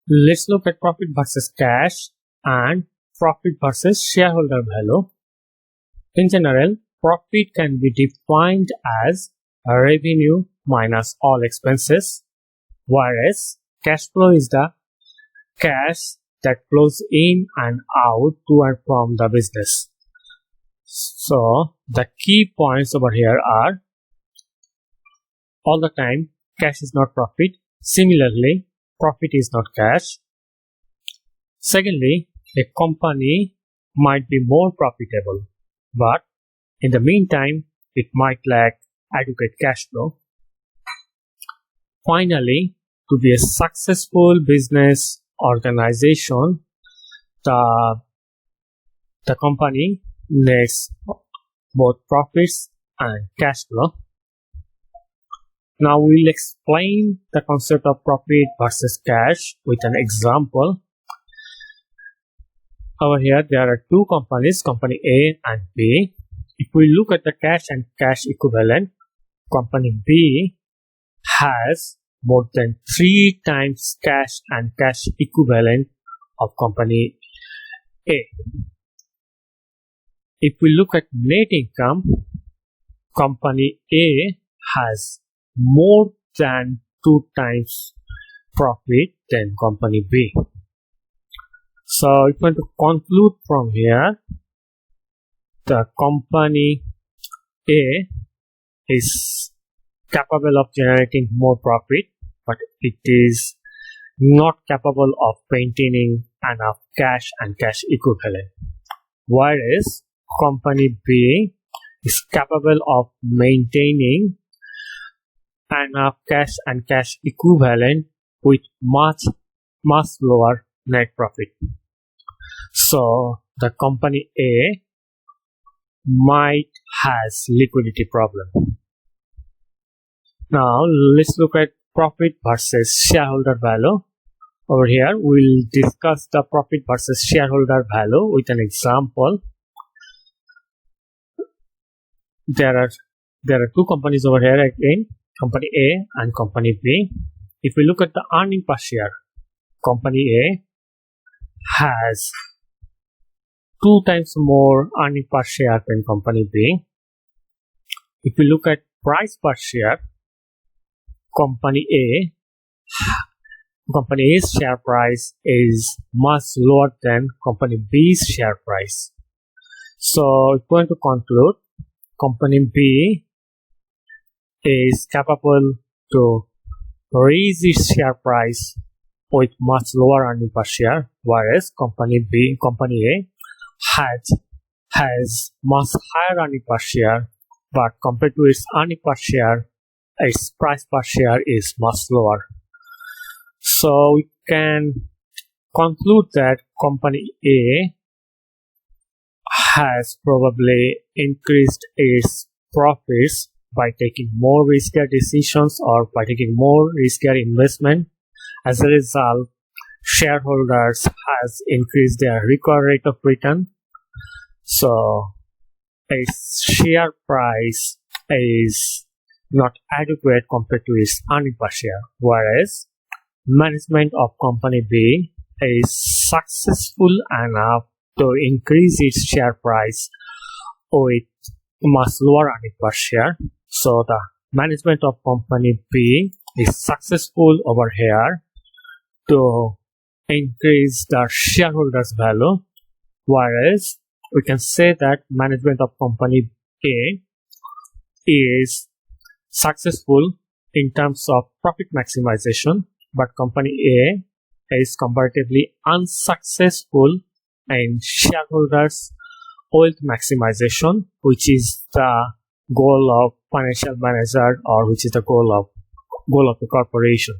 Let's look at profit versus cash and profit versus shareholder value. In general, profit can be defined as revenue minus all expenses, whereas cash flow is the cash that flows in and out to and from the business. So the key points over here are, all the time cash is not profit. Similarly, profit is not cash. Secondly, a company might be more profitable, but in the meantime it might lack adequate cash flow. Finally, to be a successful business organization, the company needs both profits and cash flow. Now we'll explain the concept of profit versus cash with an example. Over here there are two companies, company A and B. If we look at the cash and cash equivalent, company B has more than 3 times cash and cash equivalent of company A. If we look at net income, company A has more than 2 times profit than company B. So if we want to conclude from here, the company A is capable of generating more profit, but it is not capable of maintaining enough cash and cash equivalent, whereas company B is capable of maintaining enough cash and cash equivalent with much lower net profit. So the company A might has liquidity problem. Now let's look at profit versus shareholder value. Over here we'll discuss the profit versus shareholder value with an example. There are two companies over here again, company A and company B. If we look at the earning per share, company A has 2 times more earning per share than company B. If we look at price per share, company A's share price is much lower than company B's share price. So if we want to conclude, company B is capable to raise its share price with much lower earning per share, whereas company A has much higher earning per share, but compared to its earning per share, its price per share is much lower. So we can conclude that company A has probably increased its profits by taking more riskier decisions or by taking more riskier investment. As a result, shareholders has increased their required rate of return. So its share price is not adequate compared to its earning per share, whereas management of company B is successful enough to increase its share price with much lower earning per share. So the management of company B is successful over here to increase the shareholders value, whereas we can say that management of company A is successful in terms of profit maximization, but company A is comparatively unsuccessful in shareholders wealth maximization, which is the goal of financial manager, or which is the goal of the corporation.